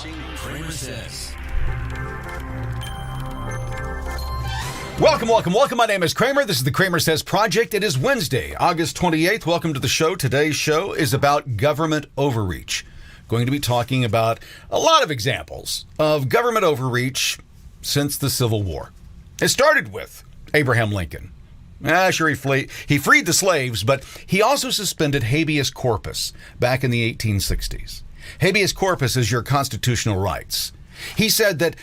watching CramerSez. Welcome. My name is Kramer. This is the CramerSez Project. It is Wednesday, August 28th. Welcome to the show. Today's show is about government overreach. Going to be talking about a lot of examples of government overreach since the Civil War. It started with Abraham Lincoln. Sure, he freed the slaves, but he also suspended habeas corpus back in the 1860s. Habeas corpus is your constitutional rights. He said that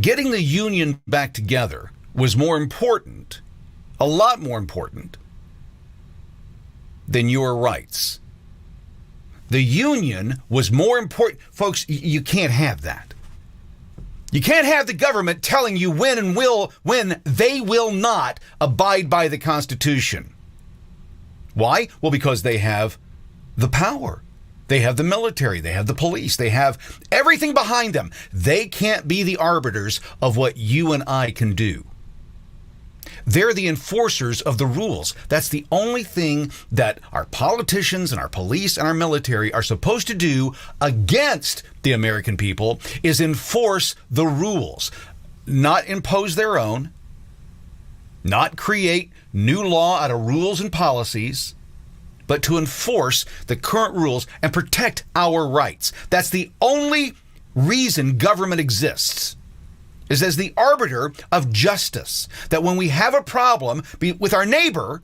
getting the Union back together was more important, a lot more important, than your rights. The Union was more important. Folks, you can't have that. You can't have the government telling you when they will not abide by the Constitution. Why? Well, because they have the power. They have the military. They have the police. They have everything behind them. They can't be the arbiters of what you and I can do. They're the enforcers of the rules. That's the only thing that our politicians and our police and our military are supposed to do against the American people is enforce the rules, not impose their own, not create new law out of rules and policies, but to enforce the current rules and protect our rights. That's the only reason government exists, is as the arbiter of justice. That when we have a problem with our neighbor,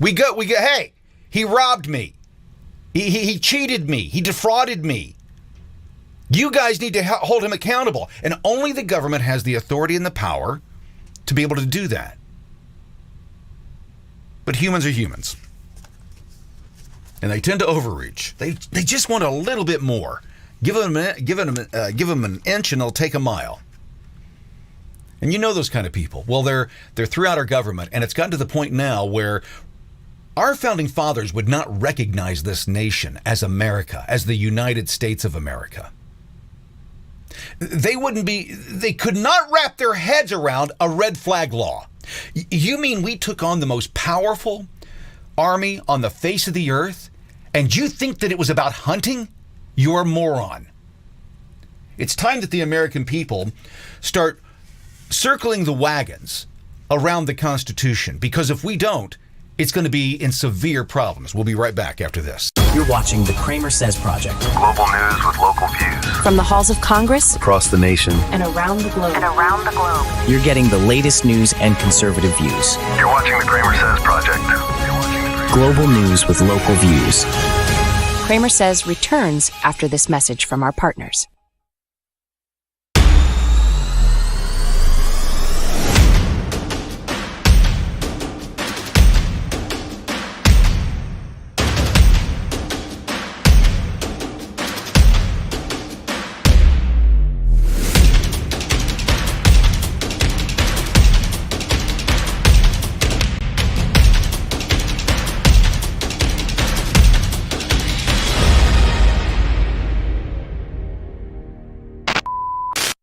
we go, hey, he robbed me. He cheated me. He defrauded me. You guys need to hold him accountable. And only the government has the authority and the power to be able to do that. But humans are humans. And they tend to overreach. They just want a little bit more. Give them an inch and they'll take a mile. And you know those kind of people. Well, they're throughout our government, and it's gotten to the point now where our founding fathers would not recognize this nation as America, as the United States of America. They could not wrap their heads around a red flag law. You mean we took on the most powerful army on the face of the earth, and you think that it was about hunting? You're a moron. It's time that the American people start circling the wagons around the Constitution, because if we don't, it's going to be in severe problems. We'll be right back after this. You're watching the CramerSez Project. Global news with local views. From the halls of Congress, Across the nation. and around the globe. You're getting the latest news and conservative views. You're watching the CramerSez Project. Global news with local views. CramerSez returns after this message from our partners.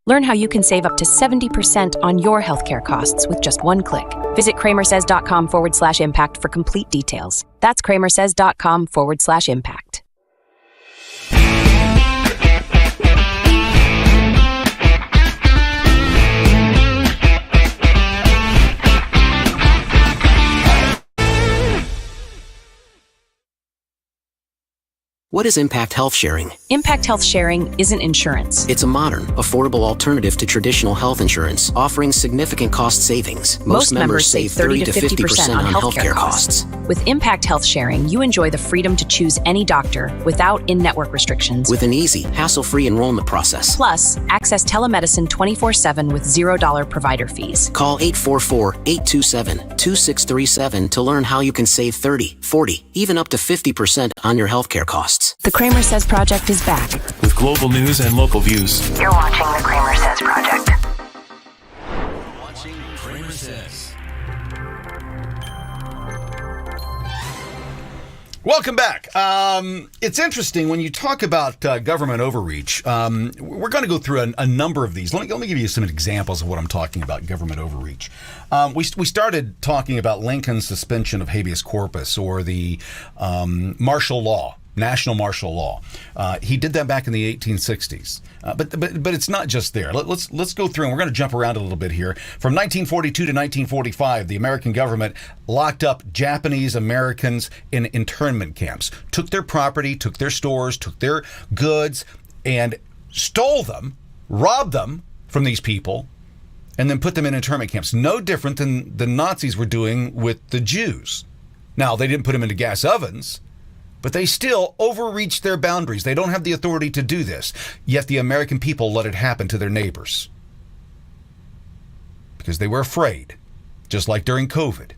Learn how you can save up to 70% on your healthcare costs with just one click. Visit CramerSez.com/impact for complete details. That's CramerSez.com/impact. What is Impact Health Sharing? Impact Health Sharing isn't insurance. It's a modern, affordable alternative to traditional health insurance, offering significant cost savings. Most members save 30 to 50% on healthcare costs. With Impact Health Sharing, you enjoy the freedom to choose any doctor without in-network restrictions. With an easy, hassle-free enrollment process. Plus, access telemedicine 24/7 with $0 provider fees. Call 844-827-2637 to learn how you can save 30, 40, even up to 50% on your healthcare costs. The CramerSez Project is back. With global news and local views. You're watching the CramerSez Project. Watching CramerSez. Welcome back. It's interesting when you talk about government overreach. We're going to go through a number of these. Let me give you some examples of what I'm talking about, government overreach. We started talking about Lincoln's suspension of habeas corpus, or the martial law national martial law. He did that back in the 1860s. But it's not just there. Let's go through, and we're going to jump around a little bit here. From 1942 to 1945, the American government locked up Japanese Americans in internment camps, took their property, took their stores, took their goods, and stole them, robbed them from these people, and then put them in internment camps. No different than the Nazis were doing with the Jews. Now, they didn't put them into gas ovens, but they still overreached their boundaries. They don't have the authority to do this. Yet the American people let it happen to their neighbors because they were afraid, just like during COVID.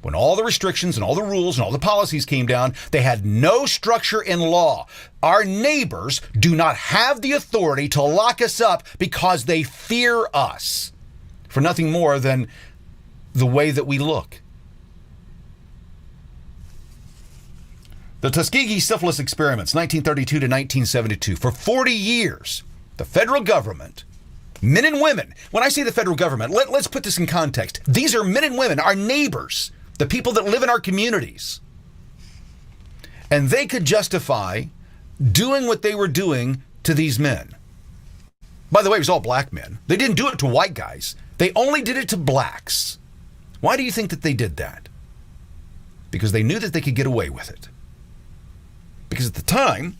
When all the restrictions and all the rules and all the policies came down, they had no structure in law. Our neighbors do not have the authority to lock us up because they fear us for nothing more than the way that we look. The Tuskegee syphilis experiments, 1932 to 1972. For 40 years, the federal government, men and women, when I say the federal government, let's put this in context. These are men and women, our neighbors, the people that live in our communities. And they could justify doing what they were doing to these men. By the way, it was all black men. They didn't do it to white guys. They only did it to blacks. Why do you think that they did that? Because they knew that they could get away with it. Because at the time,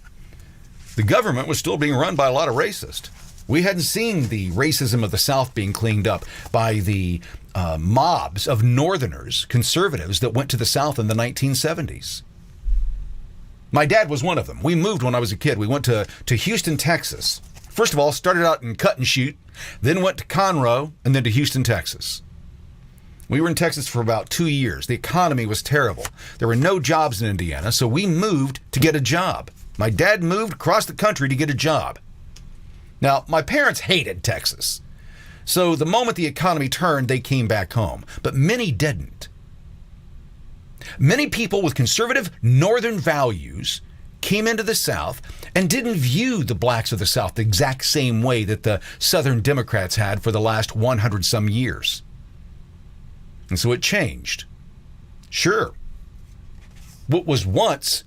the government was still being run by a lot of racists. We hadn't seen the racism of the South being cleaned up by the mobs of Northerners, conservatives, that went to the South in the 1970s. My dad was one of them. We moved when I was a kid. We went to Houston, Texas. First of all, started out in Cut and Shoot, then went to Conroe, and then to Houston, Texas. We were in Texas for about 2 years. The economy was terrible. There were no jobs in Indiana, so we moved to get a job. My dad moved across the country to get a job. Now, my parents hated Texas. So the moment the economy turned, they came back home. But many didn't. Many people with conservative northern values came into the South and didn't view the blacks of the South the exact same way that the Southern Democrats had for the last 100-some years. And so it changed. Sure, what was once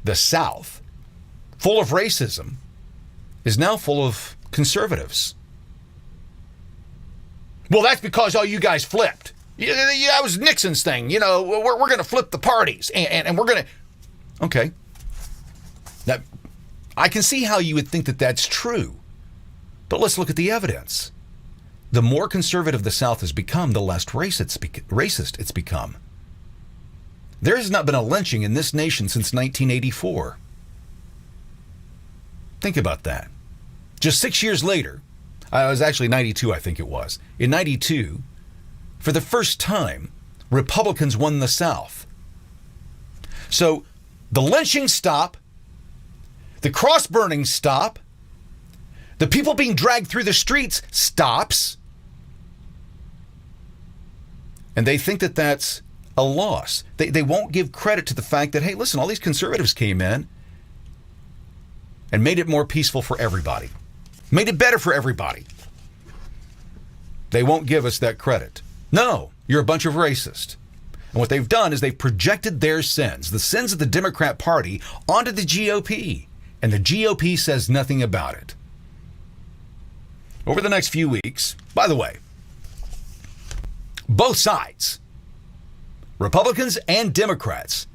the South, full of racism, is now full of conservatives. Well, that's because all you guys flipped. Yeah, that was Nixon's thing. You know, we're going to flip the parties, and we're going to... Okay. Now, I can see how you would think that that's true. But let's look at the evidence. The more conservative the South has become, the less racist it's become. There has not been a lynching in this nation since 1984. Think about that. Just 6 years later, I was actually 92, I think it was. In 92, for the first time, Republicans won the South. So the lynchings stop, the cross burnings stop, the people being dragged through the streets stops, and they think that that's a loss. They won't give credit to the fact that, hey, listen, all these conservatives came in and made it more peaceful for everybody, made it better for everybody. They won't give us that credit. No, you're a bunch of racists. And what they've done is they've projected their sins, the sins of the Democrat Party, onto the GOP. And the GOP says nothing about it. Over the next few weeks, by the way, both sides, Republicans and Democrats,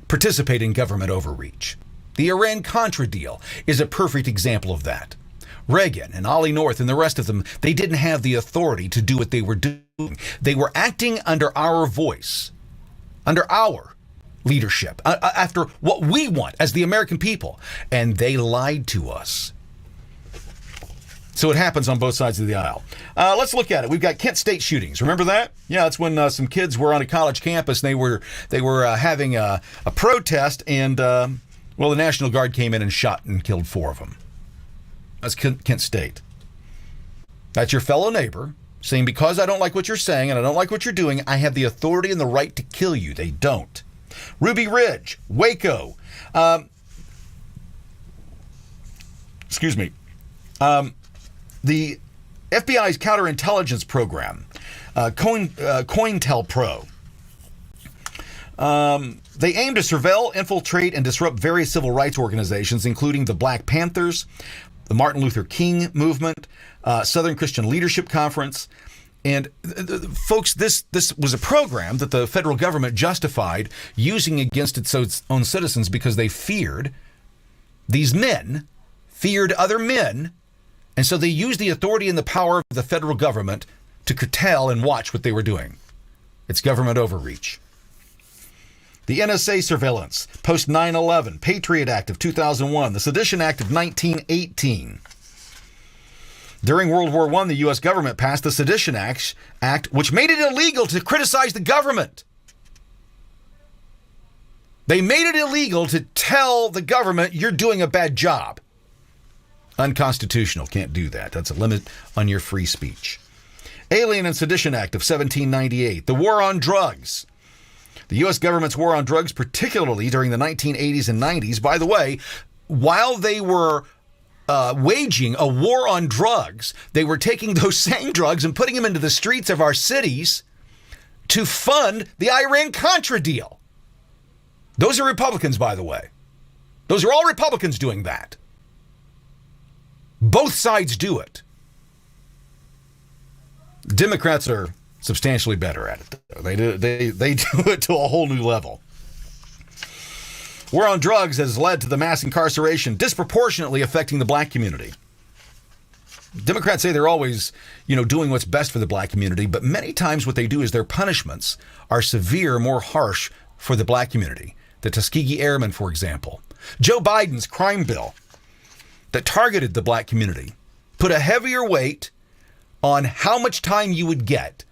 participate in government overreach. The Iran-Contra deal is a perfect example of that. Reagan and Ollie North and the rest of them, they didn't have the authority to do what they were doing. They were acting under our voice, under our leadership, after what we want as the American people. And they lied to us. So it happens on both sides of the aisle. Let's look at it. We've got Kent State shootings. Remember that? Yeah, that's when some kids were on a college campus and they were having a protest, and the National Guard came in and shot and killed 4 of them. That's Kent State. That's your fellow neighbor saying, because I don't like what you're saying and I don't like what you're doing, I have the authority and the right to kill you. They don't. Ruby Ridge, Waco. Excuse me. The FBI's counterintelligence program, COINTELPRO, They aim to surveil, infiltrate, and disrupt various civil rights organizations, including the Black Panthers, the Martin Luther King movement, Southern Christian Leadership Conference. And folks, this was a program that the federal government justified using against its own citizens because they feared these men, feared other men, and so they used the authority and the power of the federal government to curtail and watch what they were doing. It's government overreach. The NSA surveillance, post 9/11, Patriot Act of 2001, the Sedition Act of 1918. During World War I, the U.S. government passed the Sedition Act, which made it illegal to criticize the government. They made it illegal to tell the government you're doing a bad job. Unconstitutional. Can't do that. That's a limit on your free speech. Alien and Sedition Act of 1798. The war on drugs. The U.S. government's war on drugs, particularly during the 1980s and 90s. By the way, while they were waging a war on drugs, they were taking those same drugs and putting them into the streets of our cities to fund the Iran-Contra deal. Those are Republicans, by the way. Those are all Republicans doing that. Both sides do it. Democrats are substantially better at it, though. They do it to a whole new level. War on drugs has led to the mass incarceration disproportionately affecting the black community. Democrats say they're always, doing what's best for the black community, but many times what they do is their punishments are severe, more harsh for the black community. The Tuskegee Airmen, for example. Joe Biden's crime bill that targeted the black community put a heavier weight on how much time you would get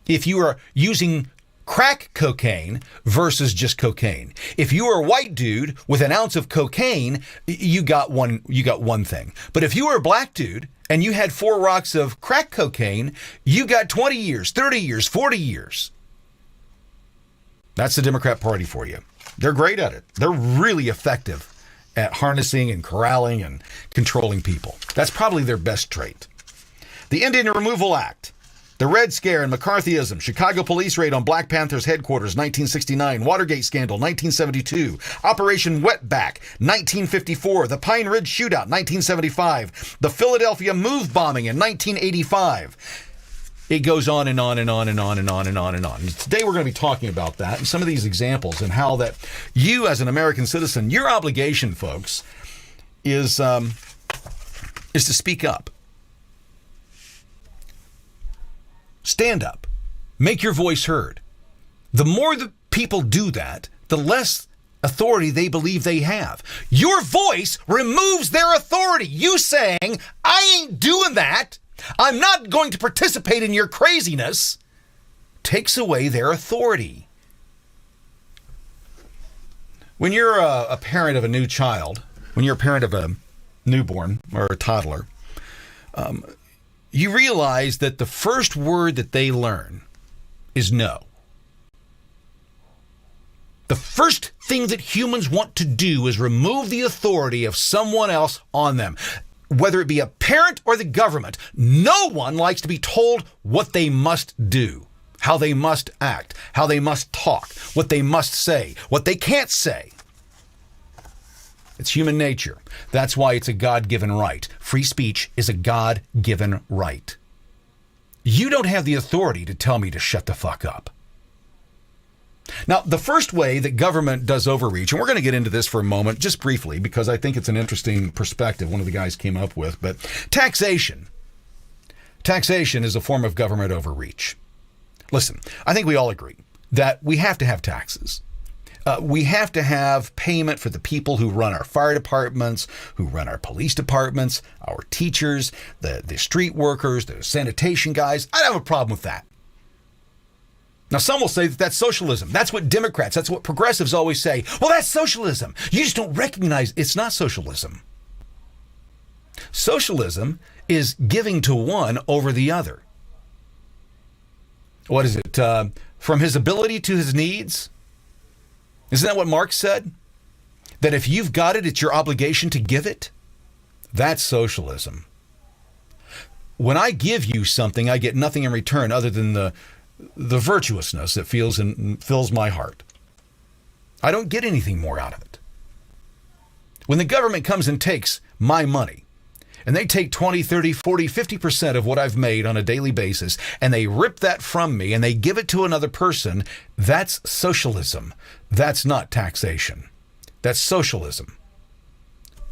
if you are using crack cocaine versus just cocaine. If you were a white dude with an ounce of cocaine, you got one thing. But if you were a black dude and you had 4 rocks of crack cocaine, you got 20 years, 30 years, 40 years. That's the Democrat Party for you. They're great at it. They're really effective at harnessing and corralling and controlling people. That's probably their best trait. The Indian Removal Act. The Red Scare and McCarthyism, Chicago police raid on Black Panthers headquarters, 1969, Watergate scandal, 1972, Operation Wetback, 1954, the Pine Ridge shootout, 1975, the Philadelphia move bombing in 1985. It goes on and on and on and on and on and on and on. Today we're going to be talking about that and some of these examples and how that you as an American citizen, your obligation, folks, is to speak up. Stand up. Make your voice heard. The more the people do that, the less authority they believe they have. Your voice removes their authority. You saying, I ain't doing that, I'm not going to participate in your craziness, takes away their authority. When you're a parent of a new child, when you're a parent of a newborn or a toddler, you realize that the first word that they learn is no. The first thing that humans want to do is remove the authority of someone else on them. Whether it be a parent or the government, no one likes to be told what they must do, how they must act, how they must talk, what they must say, what they can't say. It's human nature. That's why it's a God-given right. Free speech is a God-given right. You don't have the authority to tell me to shut the fuck up. Now, the first way that government does overreach, and we're going to get into this for a moment, just briefly, because I think it's an interesting perspective one of the guys came up with, but taxation. Taxation is a form of government overreach. Listen, I think we all agree that we have to have taxes. We have to have payment for the people who run our fire departments, who run our police departments, our teachers, the street workers, the sanitation guys. I don't have a problem with that. Now, some will say that that's socialism. That's what Democrats, that's what progressives always say. Well, that's socialism. You just don't recognize it's not socialism. Socialism is giving to one over the other. What is it? From his ability to his needs? Isn't that what Marx said? That if you've got it, it's your obligation to give it? That's socialism. When I give you something, I get nothing in return other than the virtuousness that fills my heart. I don't get anything more out of it. When the government comes and takes my money, and they take 20, 30, 40, 50% of what I've made on a daily basis, and they rip that from me and they give it to another person, that's socialism. That's not taxation. That's socialism.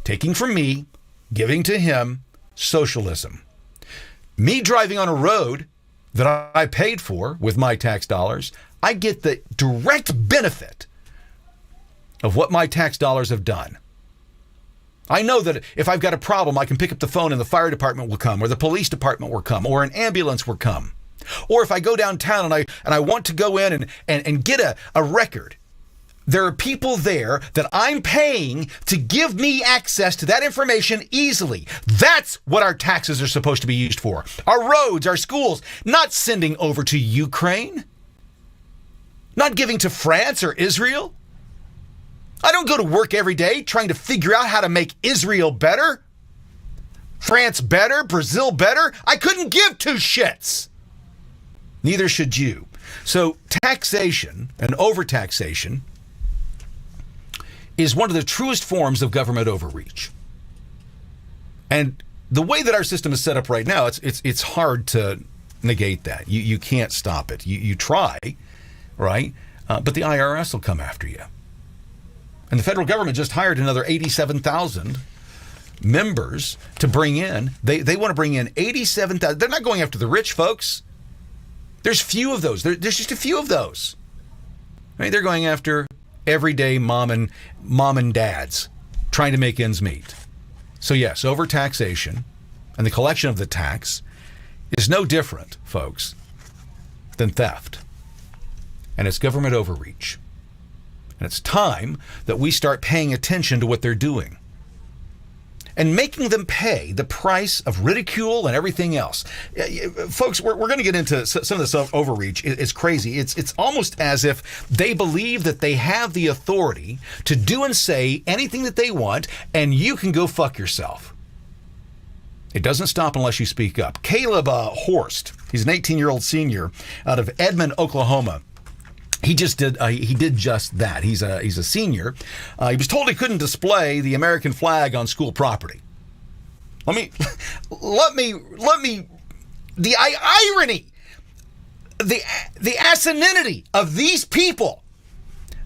Taking from me, giving to him, socialism. Me driving on a road that I paid for with my tax dollars, I get the direct benefit of what my tax dollars have done. I know that if I've got a problem, I can pick up the phone and the fire department will come, or the police department will come, or an ambulance will come. Or if I go downtown and I want to go in and get a record, there are people there that I'm paying to give me access to that information easily. That's what our taxes are supposed to be used for. Our roads, our schools, not sending over to Ukraine, not giving to France or Israel. I don't go to work every day trying to figure out how to make Israel better, France better, Brazil better. I couldn't give two shits. Neither should you. So taxation and overtaxation is one of the truest forms of government overreach. And the way that our system is set up right now, it's hard to negate that. You can't stop it. You try, right? But the IRS will come after you. And the federal government just hired another 87,000 members to bring in. They want to bring in 87,000. They're not going after the rich folks. There's few of those. There's just a few of those. Right? They're going after everyday mom and dads trying to make ends meet. So yes, overtaxation and the collection of the tax is no different, folks, than theft. And it's government overreach. And it's time that we start paying attention to what they're doing and making them pay the price of ridicule and everything else. Folks, we're going to get into some of this overreach. It's crazy. It's almost as if they believe that they have the authority to do and say anything that they want, and you can go fuck yourself. It doesn't stop unless you speak up. Caleb Horst, he's an 18-year-old senior out of Edmond, Oklahoma. He did just that. He's a senior. He was told he couldn't display the American flag on school property. Let me, the irony, the asininity of these people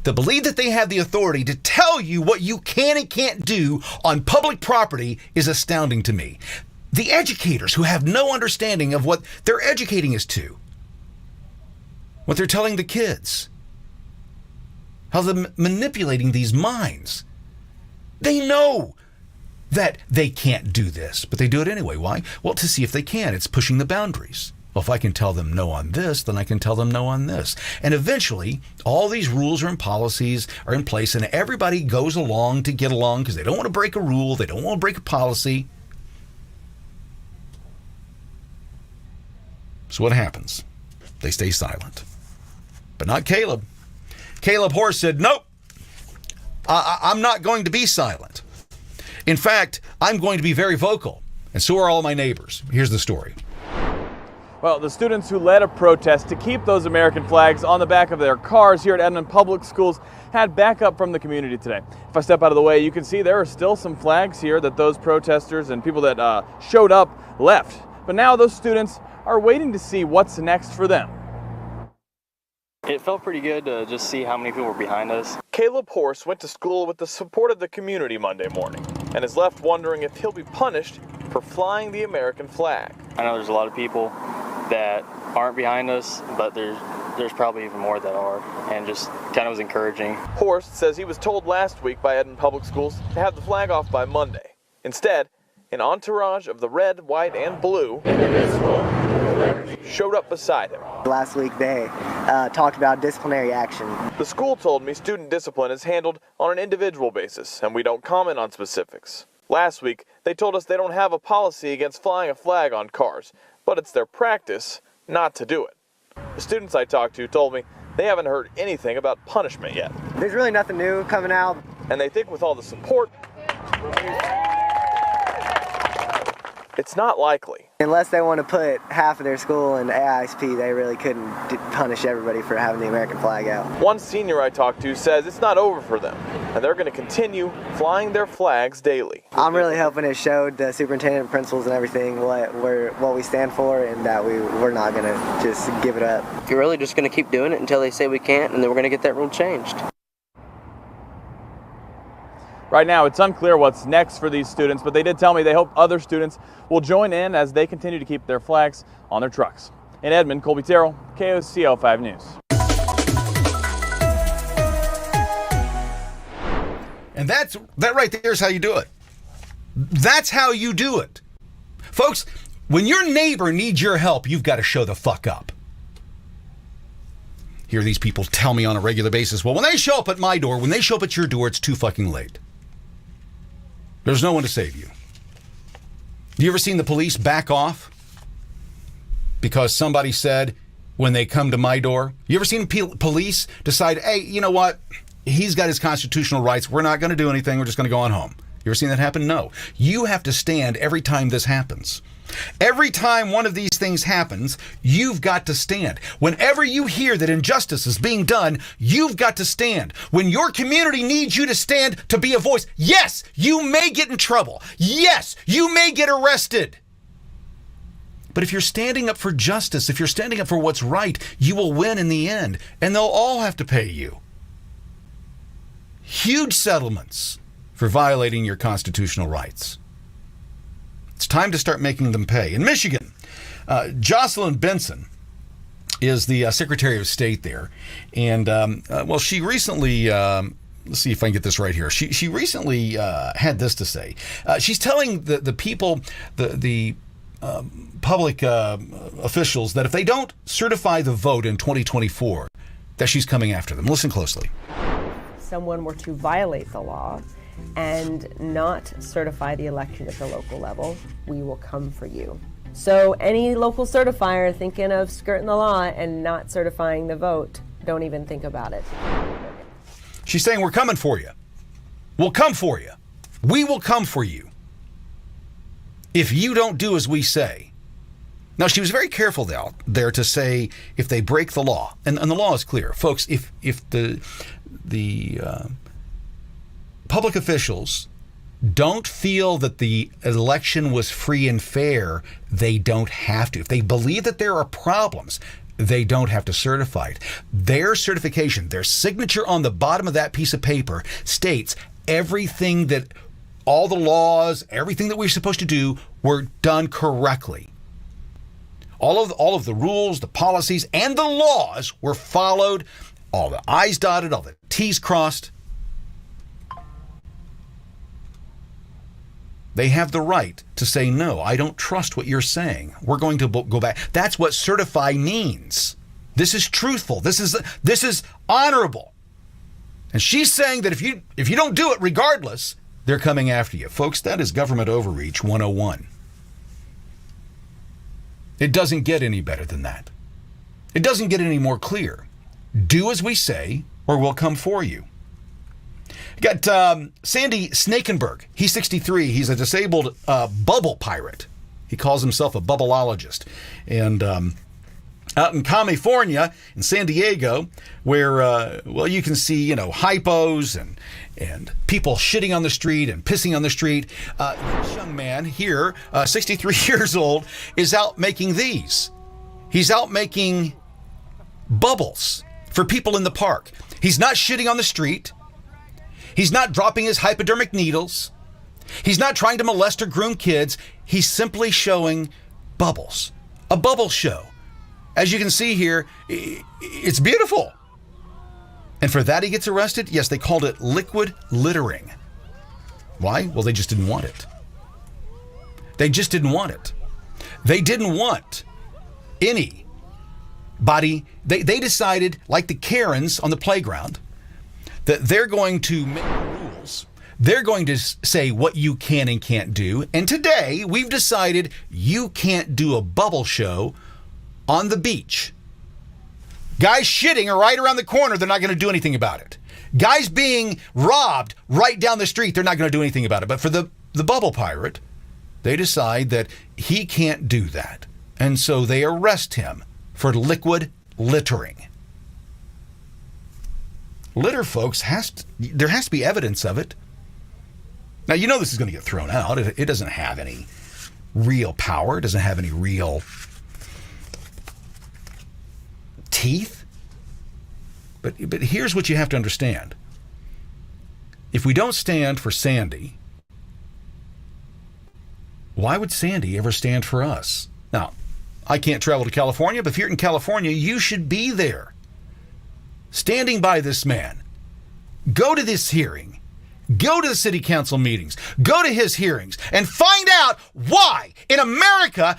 that believe that they have the authority to tell you what you can and can't do on public property is astounding to me. The educators who have no understanding of what they're educating us to. What they're telling the kids, how they're manipulating these minds. They know that they can't do this, but they do it anyway. Why? Well, to see if they can. It's pushing the boundaries. Well, if I can tell them no on this, then I can tell them no on this. And eventually, all these rules and policies are in place, and everybody goes along to get along because they don't want to break a rule. They don't want to break a policy. So what happens? They stay silent. But not Caleb. Caleb Horst said, nope, I'm not going to be silent. In fact, I'm going to be very vocal. And so are all my neighbors. Here's the story. Well, the students who led a protest to keep those American flags on the back of their cars here at Edmond Public Schools had backup from the community today. If I step out of the way, you can see there are still some flags here that those protesters and people that showed up left. But now those students are waiting to see what's next for them. It felt pretty good to just see how many people were behind us. Caleb Horst went to school with the support of the community Monday morning and is left wondering if he'll be punished for flying the American flag. I know there's a lot of people that aren't behind us, but there's probably even more that are, and just kind of was encouraging. Horst says he was told last week by Edmond Public Schools to have the flag off by Monday. Instead, an entourage of the red, white, and blue showed up beside him. Last week they talked about disciplinary action. The school told me student discipline is handled on an individual basis, and we don't comment on specifics. Last week, they told us they don't have a policy against flying a flag on cars, but it's their practice not to do it. The students I talked to told me they haven't heard anything about punishment yet. There's really nothing new coming out. And they think with all the support, it's not likely. Unless they want to put half of their school in AISP, they really couldn't punish everybody for having the American flag out. One senior I talked to says it's not over for them, and they're going to continue flying their flags daily. I'm really hoping it showed the superintendent and principals and everything what we stand for, and that we're not going to just give it up. You're really just going to keep doing it until they say we can't, and then we're going to get that rule changed. Right now, it's unclear what's next for these students, but they did tell me they hope other students will join in as they continue to keep their flags on their trucks. In Edmond, Colby Terrell, KOCO 5 News. And that right there is how you do it. That's how you do it. Folks, when your neighbor needs your help, you've got to show the fuck up. Hear these people tell me on a regular basis, well, when they show up at my door, when they show up at your door, it's too fucking late. There's no one to save you. You ever seen the police back off because somebody said when they come to my door? You ever seen police decide, hey, you know what? He's got his constitutional rights. We're not going to do anything. We're just going to go on home. You ever seen that happen? No. You have to stand every time this happens. Every time one of these things happens, you've got to stand. Whenever you hear that injustice is being done, you've got to stand. When your community needs you to stand to be a voice, yes, you may get in trouble. Yes, you may get arrested. But if you're standing up for justice, if you're standing up for what's right, you will win in the end, and they'll all have to pay you. Huge settlements for violating your constitutional rights. It's time to start making them pay. In Michigan, Jocelyn Benson is the Secretary of State there. And, well, she recently, let's see if I can get this right here. She recently had this to say. She's telling the people, the public officials, that if they don't certify the vote in 2024, that she's coming after them. Listen closely. Someone were to violate the law and not certify the election at the local level, we will come for you. So any local certifier thinking of skirting the law and not certifying the vote, don't even think about it. She's saying, we're coming for you. We'll come for you. We will come for you if you don't do as we say. Now, she was very careful there to say if they break the law, and the law is clear. Folks, if the public officials don't feel that the election was free and fair, they don't have to. If they believe that there are problems, they don't have to certify it. Their certification, their signature on the bottom of that piece of paper states everything that, all the laws, everything that we're supposed to do were done correctly. All of the rules, the policies, and the laws were followed, all the I's dotted, all the T's crossed. They have the right to say, no, I don't trust what you're saying. We're going to go back. That's what certify means. This is truthful. This is honorable. And she's saying that if you don't do it regardless, they're coming after you. Folks, that is government overreach 101. It doesn't get any better than that. It doesn't get any more clear. Do as we say, or we'll come for you. Got Sandy Snakenberg. He's 63. He's a disabled bubble pirate. He calls himself a bubbleologist. And out in California, in San Diego, where, well, you can see, hypos and people shitting on the street and pissing on the street. This young man here, 63 years old, is out making these. He's out making bubbles for people in the park. He's not shitting on the street. He's not dropping his hypodermic needles. He's not trying to molest or groom kids. He's simply showing bubbles. A bubble show. As you can see here, it's beautiful. And for that he gets arrested? Yes, they called it liquid littering. Why? Well, they just didn't want it. They just didn't want it. They didn't want anybody. They decided, like the Karens on the playground, that they're going to make rules. They're going to say what you can and can't do. And today, we've decided you can't do a bubble show on the beach. Guys shitting are right around the corner. They're not going to do anything about it. Guys being robbed right down the street. They're not going to do anything about it. But for the bubble pirate, They decide that he can't do that. And so they arrest him for liquid littering. Litter, folks, there has to be evidence of it. Now, you know this is going to get thrown out. It doesn't have any real power. It doesn't have any real teeth. But here's what you have to understand. If we don't stand for Sandy, why would Sandy ever stand for us? Now, I can't travel to California, but if you're in California, you should be there, standing by this man. Go to this hearing. Go to the city council meetings. Go to his hearings and find out why in America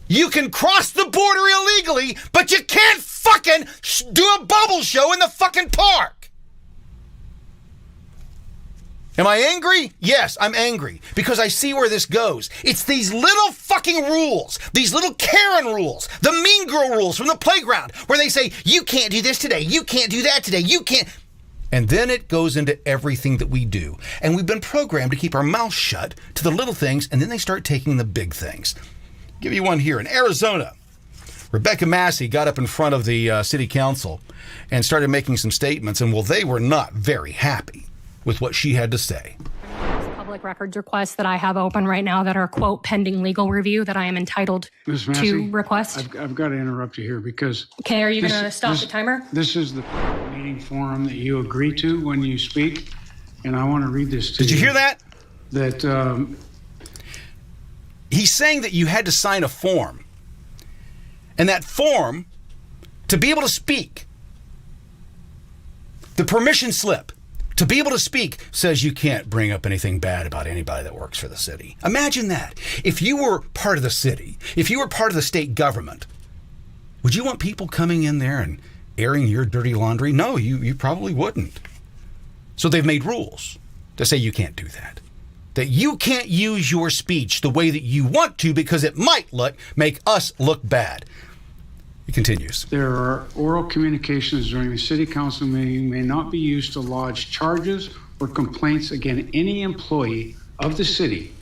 you can cross the border illegally, but you can't fucking do a bubble show in the fucking park. Am I angry? Yes, I'm angry because I see where this goes. It's these little fucking rules, these little Karen rules, the mean girl rules from the playground where they say, you can't do this today, you can't do that today, you can't. And then it goes into everything that we do. And we've been programmed to keep our mouth shut to the little things, and then they start taking the big things. I'll give you one here. In Arizona, Rebecca Massey got up in front of the city council and started making some statements, and well, they were not very happy with what she had to say. Public records requests that I have open right now that are, quote, pending legal review that I am entitled to request. I've got to interrupt you here because... Okay, are you going to stop the timer? This is the meeting forum that you agree to when you speak, and I want to read this to you. Did you hear that? That he's saying that you had to sign a form, and that form, to be able to speak, the permission slip, to be able to speak, says you can't bring up anything bad about anybody that works for the city. Imagine that. If you were part of the city, if you were part of the state government, would you want people coming in there and airing your dirty laundry? No, you probably wouldn't. So they've made rules to say you can't do that. That you can't use your speech the way that you want to because it might make us look bad. It continues. There are oral communications during the city council meeting may not be used to lodge charges or complaints against any employee of the city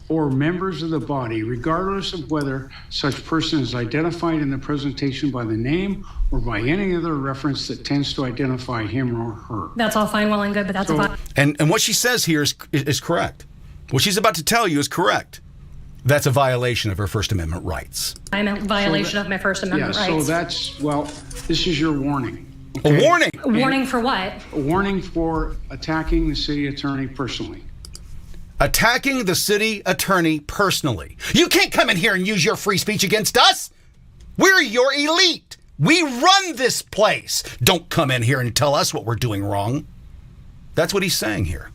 or members of the body, regardless of whether such person is identified in the presentation by the name or by any other reference that tends to identify him or her. That's all fine, well and good, but that's fine. And what she says here is correct. What she's about to tell you is correct. That's a violation of her First Amendment rights. I'm a violation of my First Amendment rights. So that's, well, this is your warning. Okay? A warning? A warning for what? A warning for attacking the city attorney personally. Attacking the city attorney personally. You can't come in here and use your free speech against us. We're your elite. We run this place. Don't come in here and tell us what we're doing wrong. That's what he's saying here.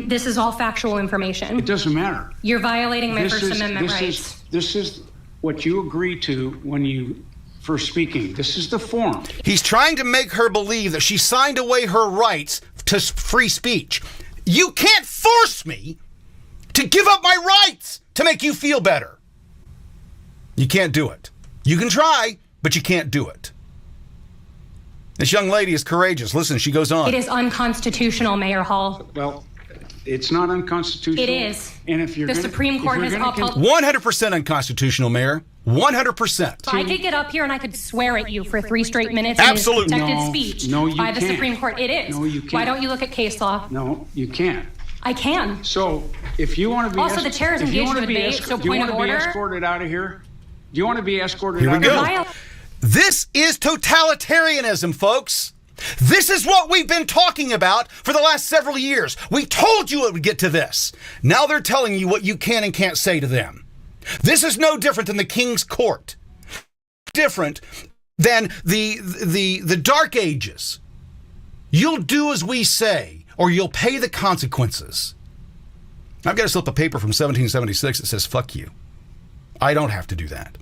This is all factual information. It doesn't matter. You're violating my First Amendment rights. This is what you agree to when you first speaking. This is the form. He's trying to make her believe that she signed away her rights to free speech. You can't force me to give up my rights to make you feel better. You can't do it. You can try, but you can't do it. This young lady is courageous. Listen, she goes on. It is unconstitutional, Mayor Hall. Well, it's not unconstitutional. It is. And if you're the Supreme Court has upheld 100% unconstitutional, Mayor. 100%. I could get up here and I could swear at you for 3 straight minutes. Absolutely. And it's protected speech by the Supreme Court. It is. No, you can't. Why don't you look at case law? No, you can't. I can. So if you want to be also the chair is engaged in the debate. So point of order. Do you want to be escorted out of here? Do you want to be escorted here out we of go. This is totalitarianism, folks. This is what we've been talking about for the last several years. We told you it would get to this. Now they're telling you what you can and can't say to them. This is no different than the King's Court. Different than the Dark Ages. You'll do as we say, or you'll pay the consequences. I've got a slip of paper from 1776 that says, fuck you. I don't have to do that.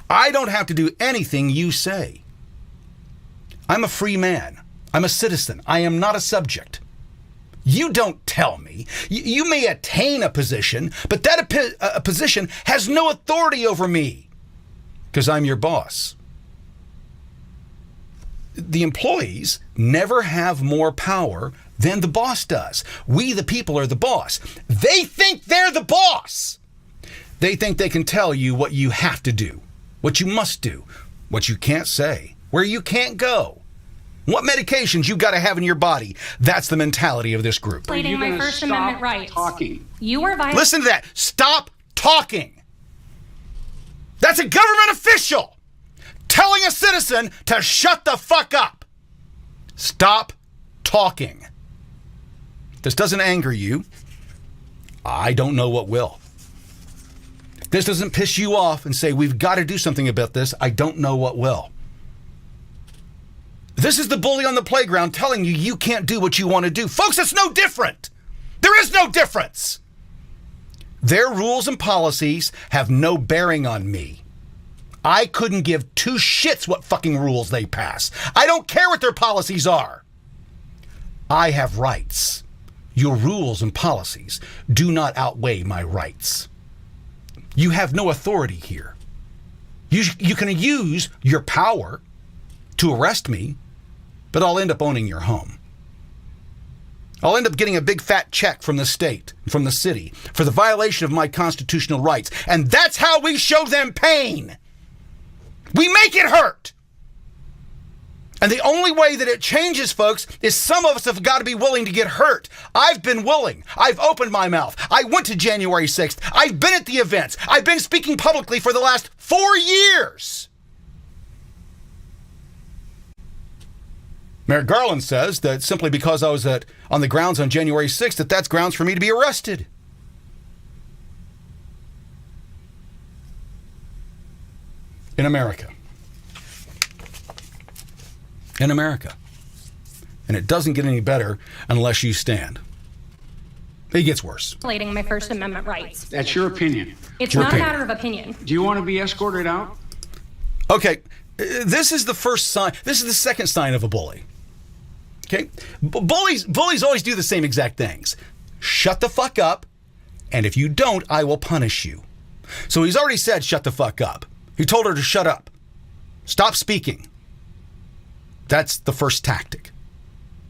I don't have to do anything you say. I'm a free man. I'm a citizen. I am not a subject. You don't tell me. You may attain a position, but that a position has no authority over me because I'm your boss. The employees never have more power than the boss does. We, the people, are the boss. They think they're the boss. They think they can tell you what you have to do, what you must do, what you can't say, where you can't go, what medications you got to have in your body. That's the mentality of this group. Violating my First Amendment rights. Talking. You are violating. Listen to that. Stop talking. That's a government official telling a citizen to shut the fuck up. Stop talking. If this doesn't anger you, I don't know what will. If this doesn't piss you off and say, we've got to do something about this, I don't know what will. This is the bully on the playground telling you you can't do what you want to do. Folks, it's no different. There is no difference. Their rules and policies have no bearing on me. I couldn't give two shits what fucking rules they pass. I don't care what their policies are. I have rights. Your rules and policies do not outweigh my rights. You have no authority here. You can use your power to arrest me, but I'll end up owning your home. I'll end up getting a big fat check from the state, from the city, for the violation of my constitutional rights. And that's how we show them pain. We make it hurt. And the only way that it changes, folks, is some of us have got to be willing to get hurt. I've been willing. I've opened my mouth. I went to January 6th. I've been at the events. I've been speaking publicly for the last 4 years. Merrick Garland says that simply because I was on the grounds on January 6th, that's grounds for me to be arrested. In America. In America. And it doesn't get any better unless you stand. It gets worse. Violating my First Amendment rights. That's your opinion. It's not a matter of opinion. Do you want to be escorted out? Okay, this is the first sign. This is the second sign of a bully. Okay, bullies always do the same exact things. Shut the fuck up, and if you don't, I will punish you. So he's already said shut the fuck up. He told her to shut up. Stop speaking. That's the first tactic.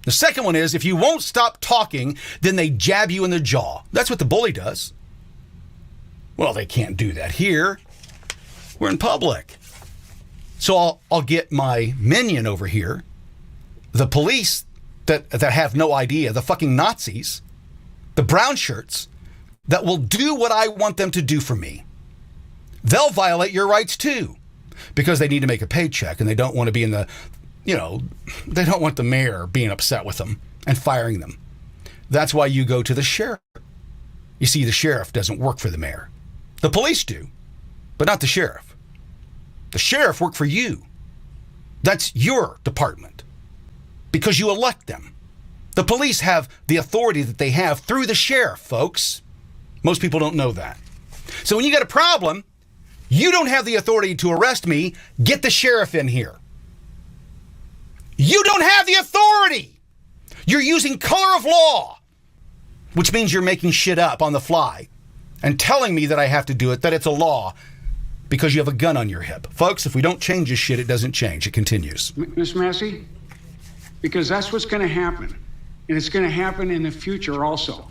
The second one is if you won't stop talking, then they jab you in the jaw. That's what the bully does. Well, they can't do that here. We're in public. So I'll get my minion over here, the police that have no idea, the fucking Nazis, the brown shirts, that will do what I want them to do for me. They'll violate your rights too, because they need to make a paycheck and they don't want to be in the, they don't want the mayor being upset with them and firing them. That's why you go to the sheriff. You see, the sheriff doesn't work for the mayor. The police do, but not the sheriff. The sheriff work for you. That's your department because you elect them. The police have the authority that they have through the sheriff, folks. Most people don't know that. So when you got a problem, you don't have the authority to arrest me. Get the sheriff in here. You don't have the authority. You're using color of law, which means you're making shit up on the fly and telling me that I have to do it, that it's a law because you have a gun on your hip. Folks, if we don't change this shit, it doesn't change. It continues. Ms. Massey, because that's what's going to happen. And it's going to happen in the future also.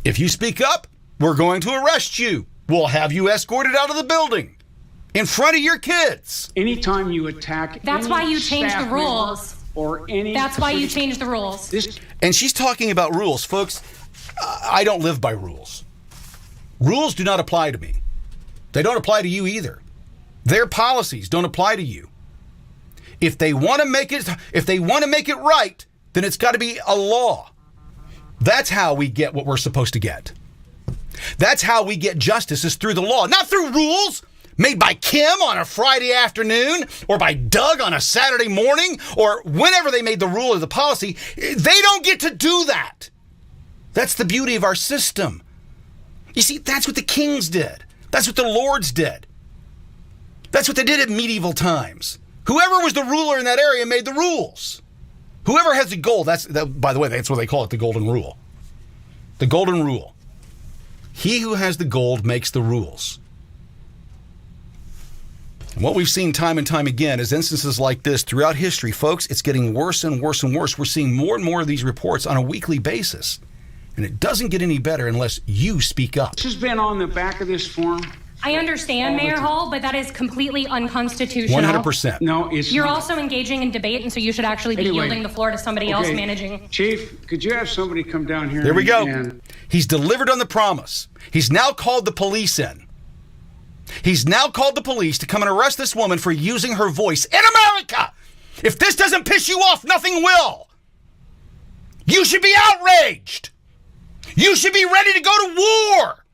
If you speak up, we're going to arrest you. We'll have you escorted out of the building in front of your kids. Anytime you attack That's why you changed the rules. Or any That's why you changed the rules. And she's talking about rules. Folks, I don't live by rules. Rules do not apply to me. They don't apply to you either. Their policies don't apply to you. If they want to make it right, then it's got to be a law. That's how we get what we're supposed to get. That's how we get justice, is through the law, not through rules made by Kim on a Friday afternoon or by Doug on a Saturday morning or whenever they made the rule or the policy. They don't get to do that. That's the beauty of our system. You see, that's what the kings did. That's what the lords did. That's what they did at medieval times. Whoever was the ruler in that area made the rules. Whoever has the gold, by the way, that's what they call it, the golden rule. The golden rule. He who has the gold makes the rules. And what we've seen time and time again is instances like this throughout history. Folks, it's getting worse and worse and worse. We're seeing more and more of these reports on a weekly basis. And it doesn't get any better unless you speak up. This has been on the back of this form. I understand, Mayor Hall, but that is completely unconstitutional. 100%. No, it's You're not. also engaging in debate, and so you should actually be yielding the floor to somebody else managing. Chief, could you have somebody come down here? There we go. And He's delivered on the promise. He's now called the police in. He's now called the police to come and arrest this woman for using her voice in America. If this doesn't piss you off, nothing will. You should be outraged. You should be ready to go to war.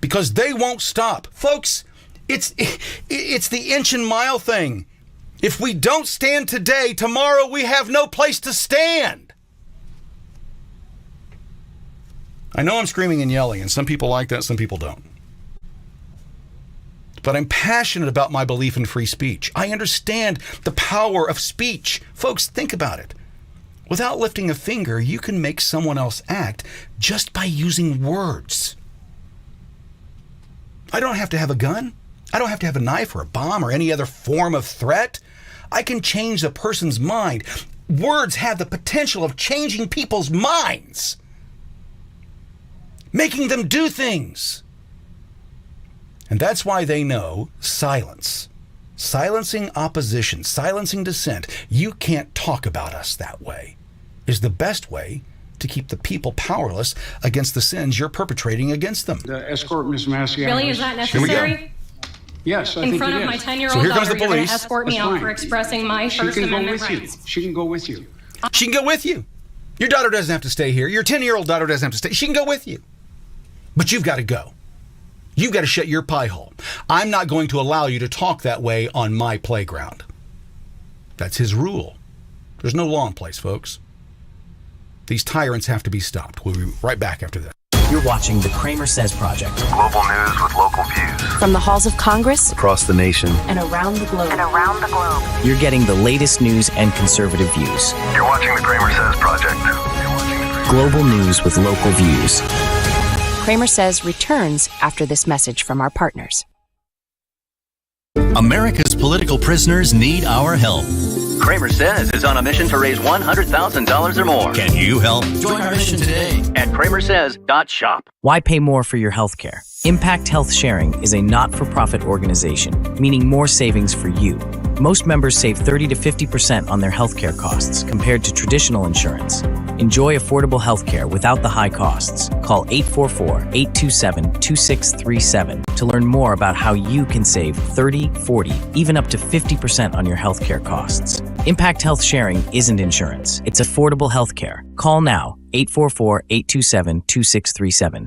Because they won't stop. Folks, it's the inch and mile thing. If we don't stand today, tomorrow we have no place to stand. I know I'm screaming and yelling, and some people like that, some people don't. But I'm passionate about my belief in free speech. I understand the power of speech. Folks, think about it. Without lifting a finger, you can make someone else act just by using words. I don't have to have a gun. I don't have to have a knife or a bomb or any other form of threat. I can change a person's mind. Words have the potential of changing people's minds, making them do things. And that's why they know silence. Silencing opposition, silencing dissent. You can't talk about us that way is the best way to keep the people powerless against the sins you're perpetrating against them. the escort Ms. Massey. Really, is that Here we go. necessary? Yes, I In think front it of my is. 10-year-old So here comes daughter, the you're going police. to escort me That's out fine. for expressing my She First can go Amendment with you. rights. She can go with you. She can go with you. Your daughter doesn't have to stay here. Your 10-year-old daughter doesn't have to stay. She can go with you. But you've got to go. You've got to shut your pie hole. I'm not going to allow you to talk that way on my playground. That's his rule. There's no law in place, folks. These tyrants have to be stopped. We'll be right back after this. You're watching the CramerSez Project. Global news with local views. From the halls of Congress Across the nation. and around the globe. You're getting the latest news and conservative views. You're watching the CramerSez Project. Global news with local views. CramerSez returns after this message from our partners. America's political prisoners need our help. CramerSez is on a mission to raise $100,000 or more. Can you help? Join our mission today At CramerSez.shop. Why pay more for your health care? Impact Health Sharing is a not-for-profit organization, meaning more savings for you. Most members save 30 to 50% on their healthcare costs compared to traditional insurance. Enjoy affordable healthcare without the high costs. Call 844-827-2637 to learn more about how you can save 30, 40, even up to 50% on your healthcare costs. Impact Health Sharing isn't insurance. It's affordable healthcare. Call now, 844-827-2637.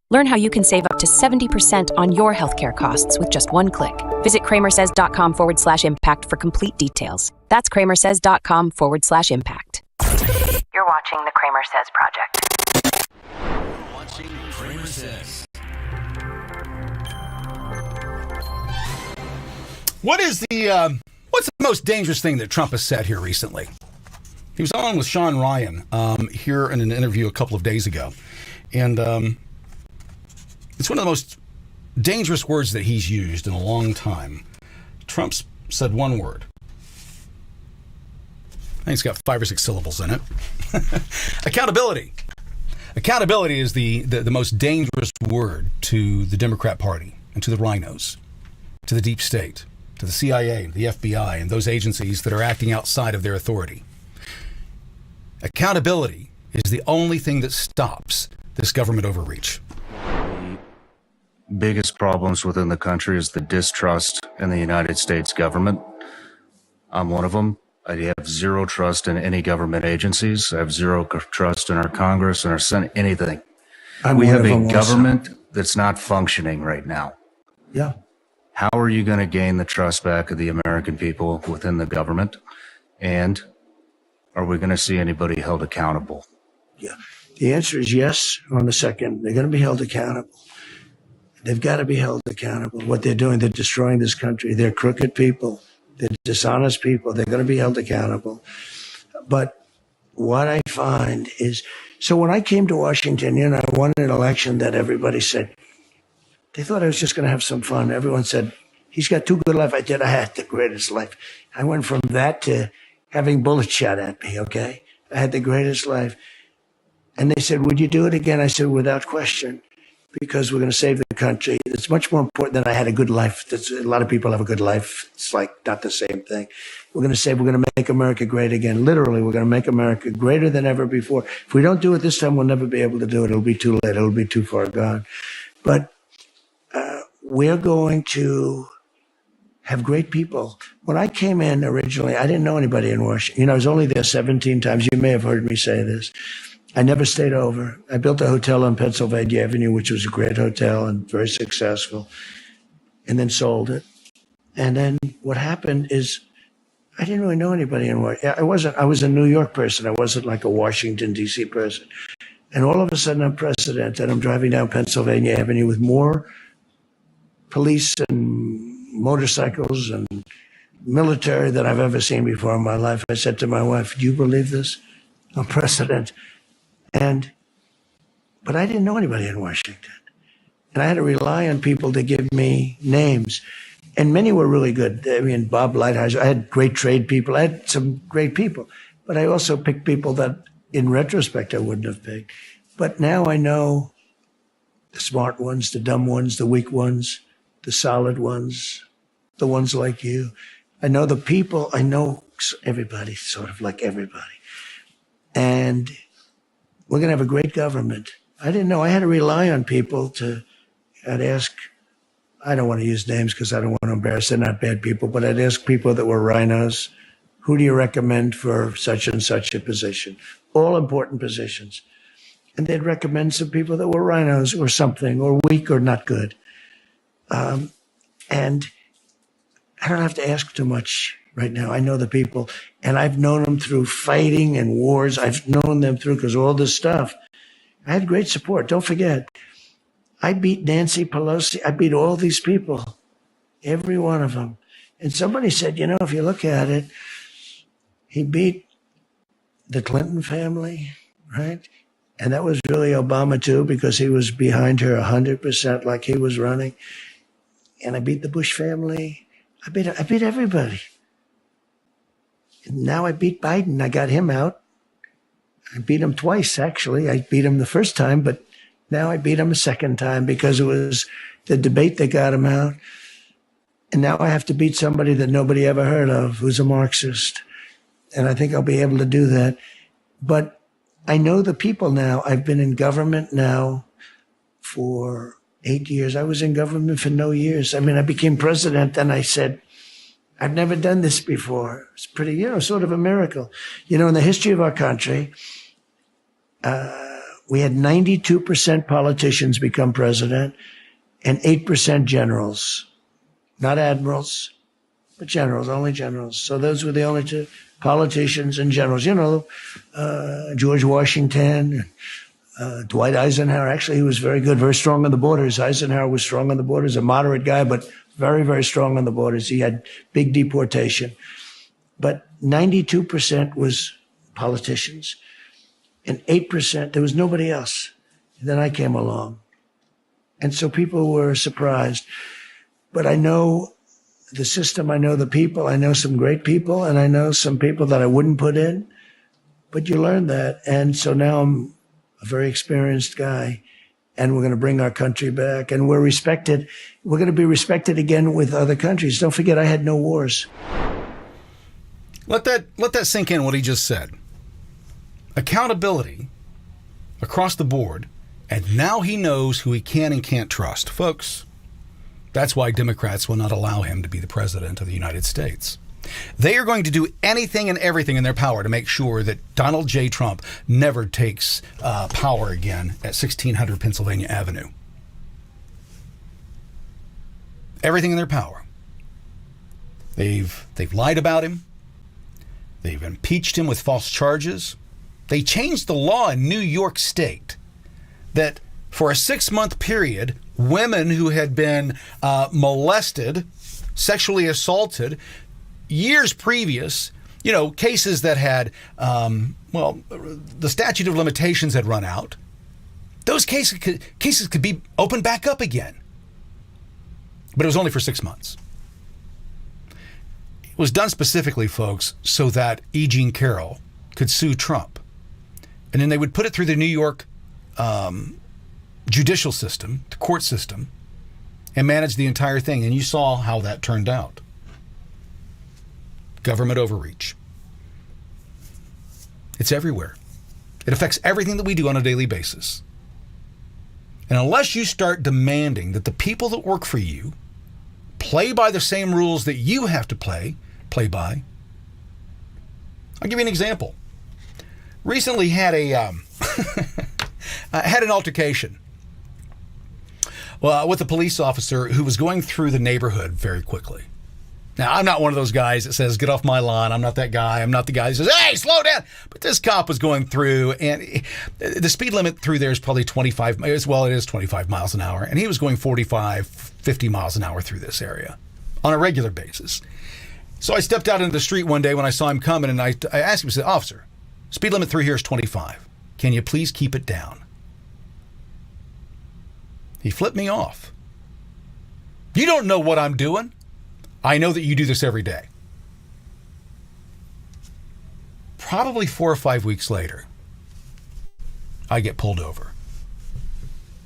Learn how you can save up to 70% on your healthcare costs with just one click. Visit CramerSez.com/impact for complete details. That's CramerSez.com/impact. You're watching the CramerSez Project. Watching CramerSez. What's the most dangerous thing that Trump has said here recently? He was on with Sean Ryan here in an interview a couple of days ago. And it's one of the most dangerous words that he's used in a long time. Trump's said one word. I think it's got 5 or 6 syllables in it. Accountability. Accountability is the most dangerous word to the Democrat Party and to the rhinos, to the deep state, to the CIA, the FBI, and those agencies that are acting outside of their authority. Accountability is the only thing that stops this government overreach. Biggest problems within the country is the distrust in the United States government. I'm one of them. I have zero trust in any government agencies. I have zero trust in our Congress and our Senate, anything. We have a government that's not functioning right now. Yeah. How are you going to gain the trust back of the American people within the government? And are we going to see anybody held accountable? Yeah. The answer is yes on the second. They're going to be held accountable. They've got to be held accountable. What they're doing, they're destroying this country. They're crooked people. They're dishonest people. They're going to be held accountable. But what I find is, so when I came to Washington, you know, I won an election that everybody said, they thought I was just going to have some fun. Everyone said, he's got too good a life. I did. I had the greatest life. I went from that to having bullets shot at me, okay? I had the greatest life. And they said, would you do it again? I said, without question, because we're going to save the country. It's much more important that I had a good life. A lot of people have a good life. It's like not the same thing. We're going to make America great again. Literally, we're going to make America greater than ever before. If we don't do it this time, we'll never be able to do it. It'll be too late. It'll be too far gone. But we're going to have great people. When I came in originally, I didn't know anybody in Washington. You know, I was only there 17 times. You may have heard me say this. I never stayed over. I built a hotel on Pennsylvania Avenue, which was a great hotel and very successful, and then sold it. And then what happened is I didn't really know anybody in Washington. I was a New York person. I wasn't like a Washington, D.C. person. And all of a sudden I'm president and I'm driving down Pennsylvania Avenue with more police and motorcycles and military than I've ever seen before in my life. I said to my wife, do you believe this? I'm president. But I didn't know anybody in Washington. And I had to rely on people to give me names. And many were really good. I mean, Bob Lighthizer, I had great trade people. I had some great people. But I also picked people that, in retrospect, I wouldn't have picked. But now I know the smart ones, the dumb ones, the weak ones, the solid ones, the ones like you. I know the people. I know everybody, sort of like everybody. And we're going to have a great government. I didn't know. I had to rely on people I'd ask, I don't want to use names because I don't want to embarrass. They're not bad people, but I'd ask people that were rhinos, who do you recommend for such and such a position? All important positions. And they'd recommend some people that were rhinos or something, or weak or not good. And I don't have to ask too much right now. I know the people, and I've known them through fighting and wars. I've known them through, because all this stuff. I had great support. Don't forget, I beat Nancy Pelosi. I beat all these people, every one of them. And somebody said, you know, if you look at it, he beat the Clinton family, right? And that was really Obama too, because he was behind her 100% like he was running. And I beat the Bush family. I beat everybody. And now I beat Biden. I got him out. I beat him twice, actually. I beat him the first time, but now I beat him a second time because it was the debate that got him out. And now I have to beat somebody that nobody ever heard of, who's a Marxist. And I think I'll be able to do that. But I know the people now. I've been in government now for 8 years. I was in government for no years. I mean, I became president and I said, I've never done this before. It's pretty, sort of a miracle. In the history of our country, we had 92% politicians become president and 8% generals. Not admirals, but generals, only generals. So those were the only two, politicians and generals. George Washington, Dwight Eisenhower. Actually, he was very good, very strong on the borders. Eisenhower was strong on the borders, a moderate guy, but very, very strong on the borders. He had big deportation. But 92% was politicians, and 8%, there was nobody else. And then I came along. And so people were surprised. But I know the system, I know the people, I know some great people, and I know some people that I wouldn't put in. But you learn that. And so now I'm a very experienced guy, and we're going to bring our country back, and we're respected. We're going to be respected again with other countries. Don't forget, I had no wars. Let that sink in, what he just said. Accountability across the board, and now he knows who he can and can't trust. Folks, that's why Democrats will not allow him to be the president of the United States. They are going to do anything and everything in their power to make sure that Donald J. Trump never takes power again at 1600 Pennsylvania Avenue. everything in their power. They've lied about him. They've impeached him with false charges. They changed the law in New York State that for a 6-month period, women who had been molested, sexually assaulted years previous, cases that had, the statute of limitations had run out, those cases could be opened back up again. But it was only for 6 months. It was done specifically, folks, so that E. Jean Carroll could sue Trump. And then they would put it through the New York judicial system, the court system, and manage the entire thing. And you saw how that turned out. Government overreach. It's everywhere. It affects everything that we do on a daily basis. And unless you start demanding that the people that work for you play by the same rules that you have to play by. I'll give you an example. Recently had an altercation with a police officer who was going through the neighborhood very quickly. Now, I'm not one of those guys that says, get off my lawn. I'm not that guy. I'm not the guy that says, hey, slow down. But this cop was going through, and the speed limit through there is probably 25. Well, it is 25 miles an hour. And he was going 45, 50 miles an hour through this area on a regular basis. So I stepped out into the street one day when I saw him coming, and I asked him, I said, officer, speed limit through here is 25. Can you please keep it down? He flipped me off. You don't know what I'm doing. I know that you do this every day. Probably 4 or 5 weeks later, I get pulled over.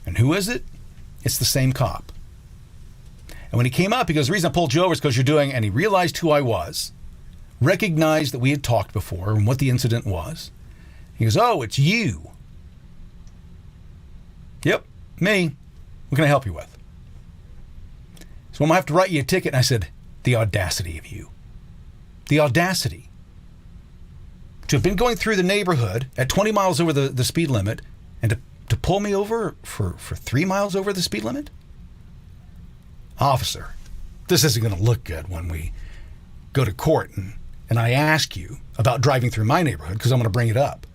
And who is it? It's the same cop. And when he came up, he goes, the reason I pulled you over is because you're doing, and he realized who I was, recognized that we had talked before and what the incident was. He goes, oh, it's you. Yep, me. What can I help you with? So I'm going to have to write you a ticket. And I said, the audacity of you. The audacity. To have been going through the neighborhood at 20 miles over the speed limit and to pull me over for 3 miles over the speed limit? Officer, this isn't going to look good when we go to court and I ask you about driving through my neighborhood because I'm going to bring it up.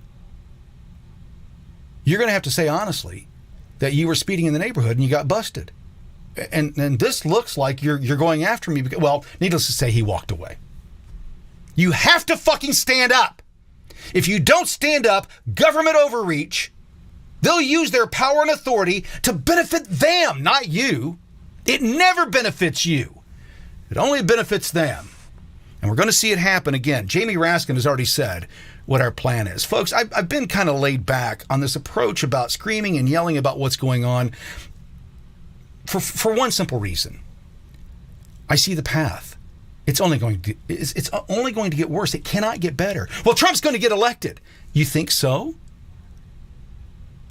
You're going to have to say honestly that you were speeding in the neighborhood and you got busted. And this looks like you're going after me. Because, well, needless to say, he walked away. You have to fucking stand up. If you don't stand up, government overreach, they'll use their power and authority to benefit them, not you. It never benefits you. It only benefits them. And we're going to see it happen again. Jamie Raskin has already said what our plan is. Folks, I've been kind of laid back on this approach about screaming and yelling about what's going on. For one simple reason, I see the path. It's only going to get worse. It cannot get better. Well, Trump's going to get elected. You think so?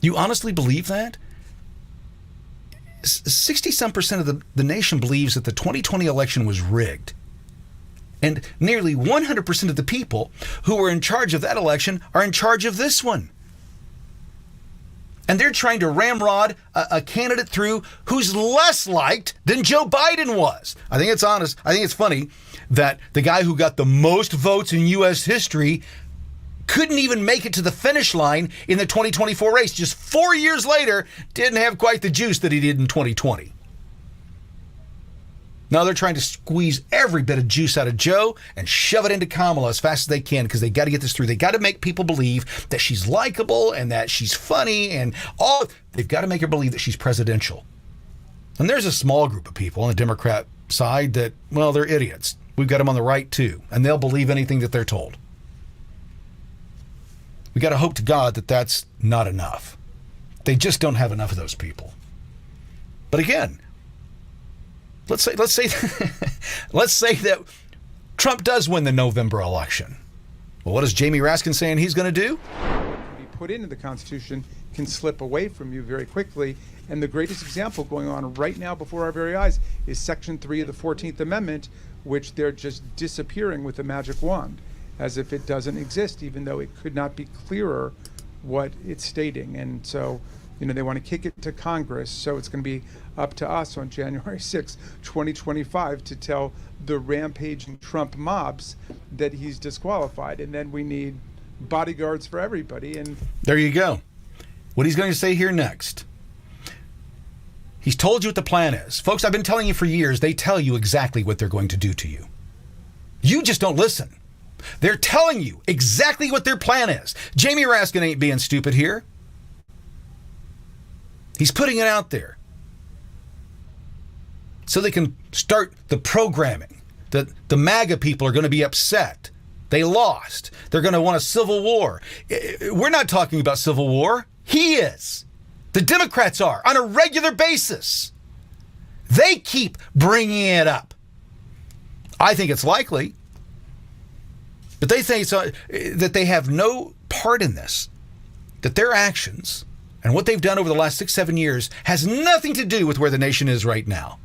You honestly believe that? 60-some% of the nation believes that the 2020 election was rigged. And nearly 100% of the people who were in charge of that election are in charge of this one. And they're trying to ramrod a candidate through who's less liked than Joe Biden was. I think it's honest. I think it's funny that the guy who got the most votes in U.S. history couldn't even make it to the finish line in the 2024 race. Just 4 years later, didn't have quite the juice that he did in 2020. Now they're trying to squeeze every bit of juice out of Joe and shove it into Kamala as fast as they can because they got to get this through. They got to make people believe that she's likable and that she's funny and all. They've got to make her believe that she's presidential. And there's a small group of people on the Democrat side that, well, they're idiots. We've got them on the right too, and they'll believe anything that they're told. We got to hope to God that that's not enough. They just don't have enough of those people. But again, let's say that Trump does win the November election. Well, what is Jamie Raskin saying he's going to do? Be put into the Constitution can slip away from you very quickly. And the greatest example going on right now before our very eyes is Section 3 of the 14th Amendment, which they're just disappearing with a magic wand, as if it doesn't exist, even though it could not be clearer what it's stating. And so they want to kick it to Congress, so it's going to be up to us on January 6, 2025 to tell the rampaging Trump mobs that he's disqualified. And then we need bodyguards for everybody. And there you go. What he's going to say here next. He's told you what the plan is. Folks, I've been telling you for years, they tell you exactly what they're going to do to you. You just don't listen. They're telling you exactly what their plan is. Jamie Raskin ain't being stupid here. He's putting it out there so they can start the programming. The MAGA people are going to be upset. They lost. They're going to want a civil war. We're not talking about civil war. He is. The Democrats are on a regular basis. They keep bringing it up. I think it's likely. But they think that they have no part in this, that their actions and what they've done over the last 6-7 years has nothing to do with where the nation is right now.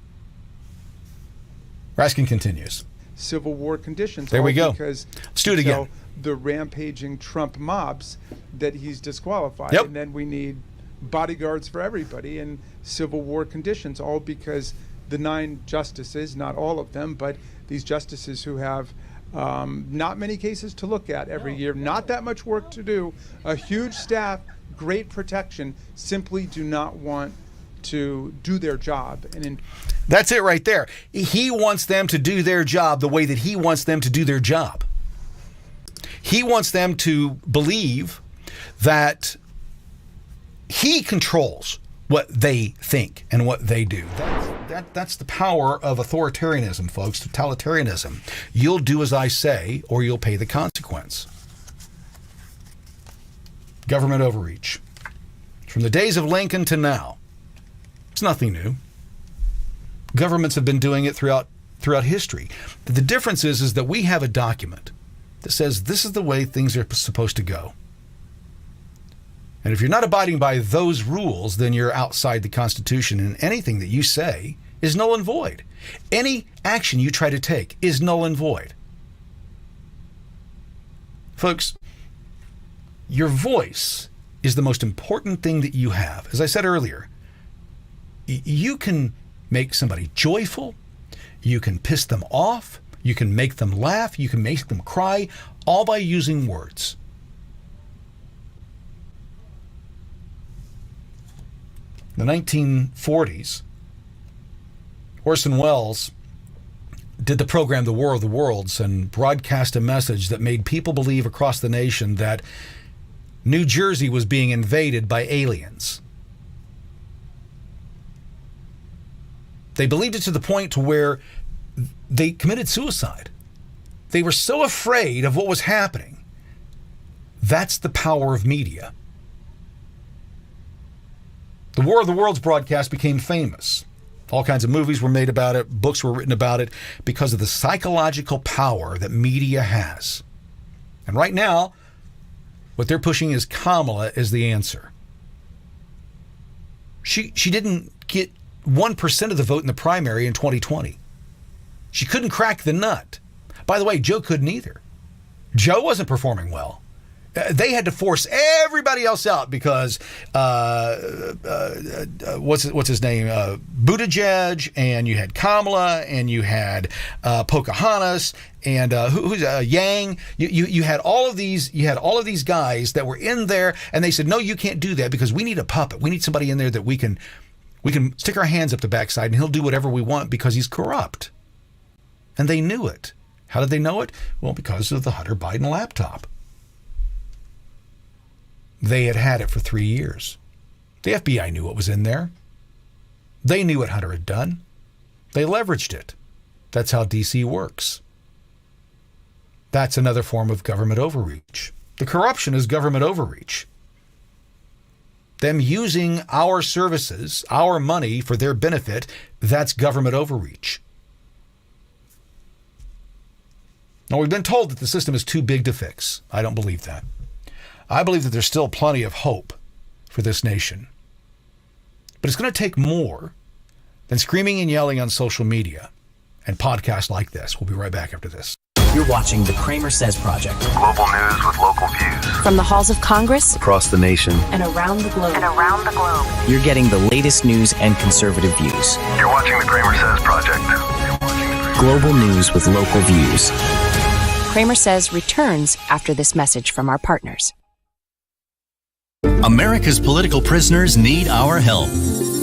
Raskin continues. Civil war conditions. There we go. Because let's do it again. The rampaging Trump mobs that he's disqualified. Yep. And then we need bodyguards for everybody and civil war conditions, all because the 9 justices, not all of them, but these justices who have not many cases to look at every year, not that much work to do, a huge staff, great protection, simply do not want to do their job. That's it right there. He wants them to do their job the way that he wants them to do their job. He wants them to believe that he controls what they think and what they do. That's the power of authoritarianism, folks, totalitarianism. You'll do as I say, or you'll pay the consequence. Government overreach. From the days of Lincoln to now, it's nothing new. Governments have been doing it throughout history. The difference is that we have a document that says this is the way things are supposed to go. And if you're not abiding by those rules, then you're outside the Constitution, and anything that you say is null and void. Any action you try to take is null and void. Folks, your voice is the most important thing that you have. As I said earlier, you can make somebody joyful, you can piss them off, you can make them laugh, you can make them cry, all by using words. The 1940s, Orson Welles did the program The War of the Worlds and broadcast a message that made people believe across the nation that New Jersey was being invaded by aliens. They believed it to the point to where they committed suicide. They were so afraid of what was happening. That's the power of media. The War of the Worlds broadcast became famous. All kinds of movies were made about it, books were written about it, because of the psychological power that media has. And right now, what they're pushing is Kamala as the answer. She didn't get 1% of the vote in the primary in 2020. She couldn't crack the nut. By the way, Joe couldn't either. Joe wasn't performing well. They had to force everybody else out because what's his name? Buttigieg, and you had Kamala, and you had Pocahontas, and who's Yang. You had all of these. You had all of these guys that were in there, and they said, "No, you can't do that because we need a puppet. We need somebody in there that we can stick our hands up the backside, and he'll do whatever we want because he's corrupt." And they knew it. How did they know it? Well, because of the Hunter Biden laptop. They had it for 3 years. The FBI knew what was in there. They knew what Hunter had done. They leveraged it. That's how DC works. That's another form of government overreach. The corruption is government overreach. Them using our services, our money for their benefit, that's government overreach. Now, we've been told that the system is too big to fix. I don't believe that. I believe that there's still plenty of hope for this nation. But it's going to take more than screaming and yelling on social media and podcasts like this. We'll be right back after this. You're watching the CramerSez Project. Global news with local views. From the halls of Congress Across the nation. and around the globe. You're getting the latest news and conservative views. You're watching the CramerSez Project. Global news with local views. CramerSez returns after this message from our partners. America's political prisoners need our help.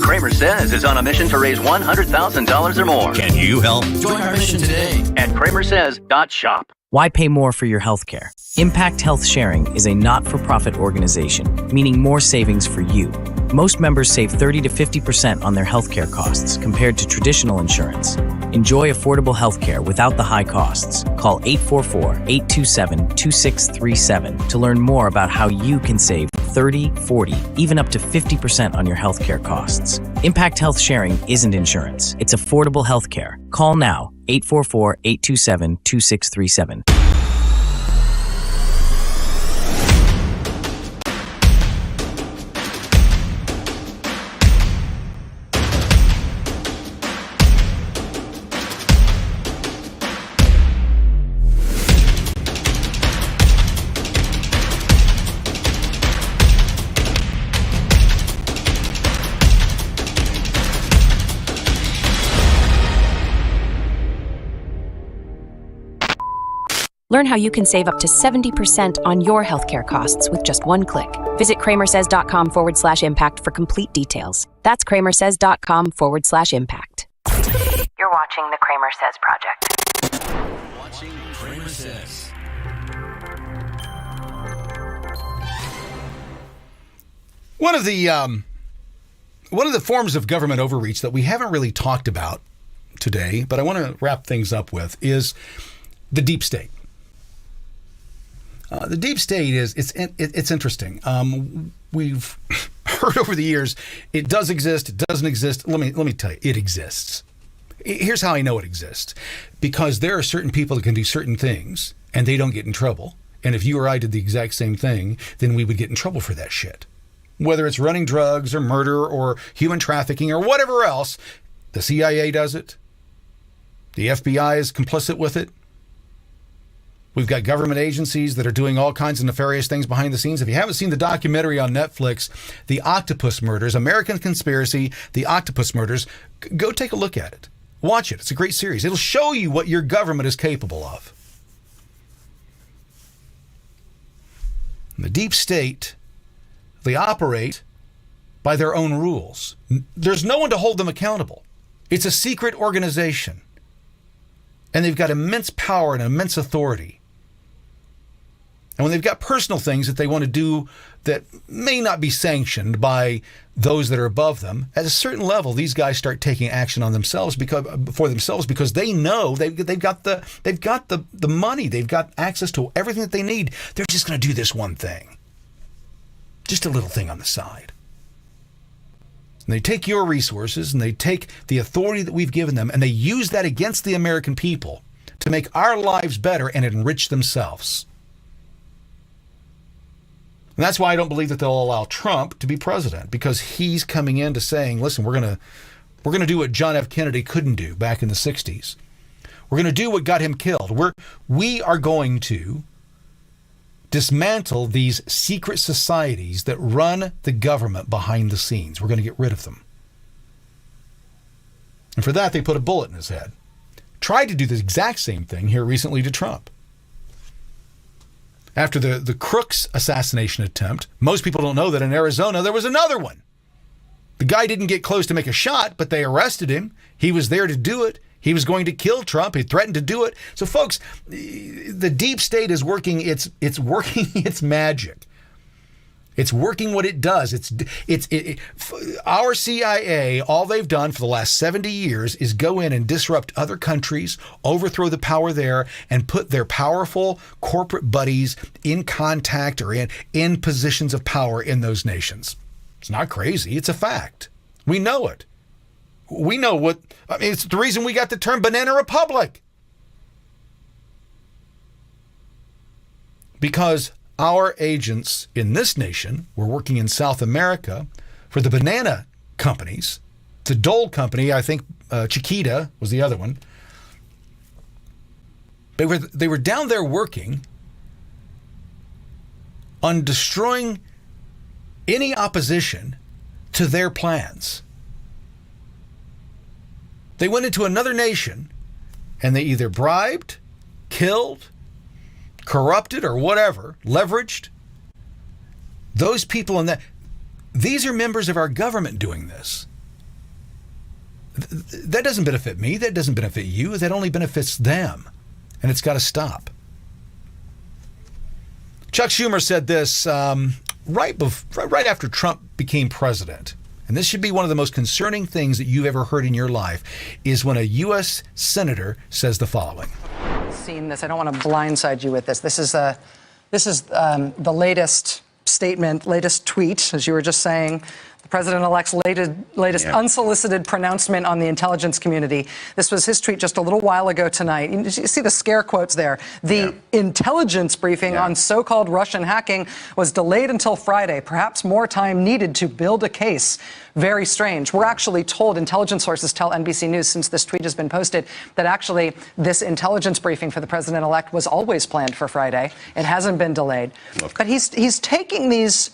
CramerSez is on a mission to raise $100,000 or more. Can you help? Join our mission today at CramerSez.shop. Why pay more for your health care? Impact Health Sharing is a not-for-profit organization, meaning more savings for you. Most members save 30 to 50% on their healthcare costs compared to traditional insurance. Enjoy affordable healthcare without the high costs. Call 844-827-2637 to learn more about how you can save 30, 40, even up to 50% on your healthcare costs. Impact Health Sharing isn't insurance. It's affordable healthcare. Call now, 844-827-2637. Learn how you can save up to 70% on your healthcare costs with just one click. Visit CramerSez.com/impact for complete details. That's CramerSez.com/impact. You're watching the CramerSez Project. Watching CramerSez. One of the forms of government overreach that we haven't really talked about today, but I want to wrap things up with, is the deep state. The deep state it's interesting. We've heard over the years it does exist, it doesn't exist. Let me tell you, it exists. Here's how I know it exists. Because there are certain people that can do certain things and they don't get in trouble. And if you or I did the exact same thing, then we would get in trouble for that shit. Whether it's running drugs or murder or human trafficking or whatever else, the CIA does it. The FBI is complicit with it. We've got government agencies that are doing all kinds of nefarious things behind the scenes. If you haven't seen the documentary on Netflix, The Octopus Murders, American Conspiracy, The Octopus Murders, go take a look at it. Watch it. It's a great series. It'll show you what your government is capable of. The deep state, they operate by their own rules. There's no one to hold them accountable. It's a secret organization. And they've got immense power and immense authority. And when they've got personal things that they want to do that may not be sanctioned by those that are above them, at a certain level, these guys start taking action on themselves because they know they've got the money, they've got access to everything that they need. They're just going to do this one thing, just a little thing on the side. And they take your resources and they take the authority that we've given them and they use that against the American people to make our lives better and enrich themselves. And that's why I don't believe that they'll allow Trump to be president, because he's coming into saying, listen, we're going to do what John F. Kennedy couldn't do back in the 60s. We're going to do what got him killed. We are going to dismantle these secret societies that run the government behind the scenes. We're going to get rid of them. And for that, they put a bullet in his head. Tried to do the exact same thing here recently to Trump. After the Crooks assassination attempt, most people don't know that in Arizona there was another one. The guy didn't get close to make a shot, but they arrested him. He was there to do it. He was going to kill Trump. He threatened to do it. So, folks, the deep state is working. It's working its magic. It's working what it does. Our CIA, all they've done for the last 70 years is go in and disrupt other countries, overthrow the power there, and put their powerful corporate buddies in contact or in positions of power in those nations. It's not crazy. It's a fact. We know it. We know it's the reason we got the term Banana Republic. Because our agents in this nation were working in South America for the banana companies. The Dole company, I think Chiquita was the other one. They were down there working on destroying any opposition to their plans. They went into another nation and they either bribed, killed, corrupted, or whatever, leveraged those people in that. These are members of our government doing this. That doesn't benefit me. That doesn't benefit you. That only benefits them. And it's got to stop. Chuck Schumer said this right after Trump became president. And this should be one of the most concerning things that you've ever heard in your life, is when a U.S. senator says the following. Seen this. I don't want to blindside you with this. This is the latest statement, latest tweet, as you were just saying. The president-elect's latest unsolicited pronouncement on the intelligence community. This was his tweet just a little while ago tonight. You see the scare quotes there. The intelligence briefing on so-called Russian hacking was delayed until Friday. Perhaps more time needed to build a case. Very strange. We're actually told, intelligence sources tell NBC News since this tweet has been posted, that actually this intelligence briefing for the president-elect was always planned for Friday. It hasn't been delayed. But he's taking these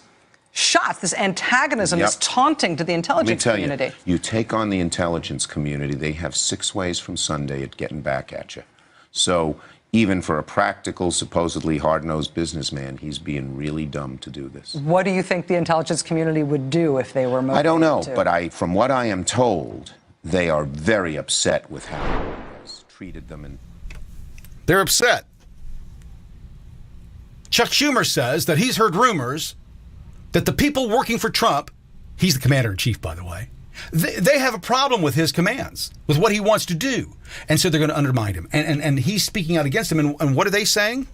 shots, this antagonism, this taunting to the intelligence community. You take on the intelligence community, they have 6 ways from Sunday at getting back at you. So even for a practical, supposedly hard-nosed businessman, he's being really dumb to do this. What do you think the intelligence community would do if they were motivated? I don't know, but from what I am told, they are very upset with how he has treated them. And they're upset. Chuck Schumer says that he's heard rumors that the people working for Trump, he's the commander-in-chief, by the way, they have a problem with his commands, with what he wants to do. And so they're going to undermine him. And he's speaking out against him. And what are they saying?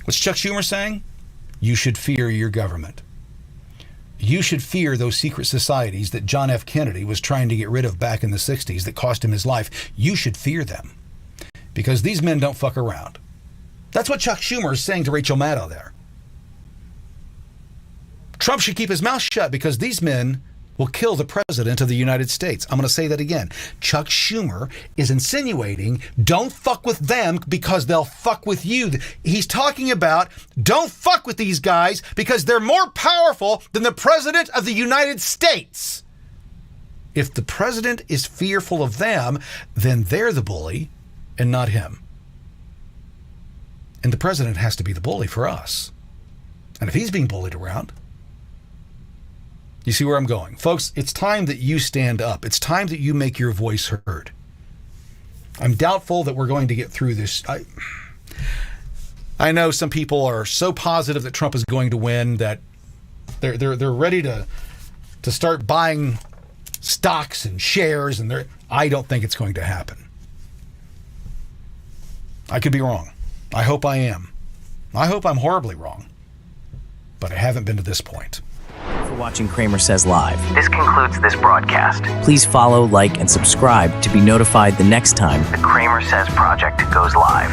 What's Chuck Schumer saying? You should fear your government. You should fear those secret societies that John F. Kennedy was trying to get rid of back in the 60s that cost him his life. You should fear them. Because these men don't fuck around. That's what Chuck Schumer is saying to Rachel Maddow there. Trump should keep his mouth shut because these men will kill the president of the United States. I'm going to say that again. Chuck Schumer is insinuating don't fuck with them because they'll fuck with you. He's talking about don't fuck with these guys because they're more powerful than the president of the United States. If the president is fearful of them, then they're the bully and not him. And the president has to be the bully for us. And if he's being bullied around, you see where I'm going. Folks, it's time that you stand up. It's time that you make your voice heard. I'm doubtful that we're going to get through this. I know some people are so positive that Trump is going to win that they're ready to start buying stocks and shares, and I don't think it's going to happen. I could be wrong. I hope I am. I hope I'm horribly wrong. But I haven't been to this point. For watching Kramer Says Live. This concludes this broadcast. Please follow, like, and subscribe to be notified the next time The Kramer Says Project goes live.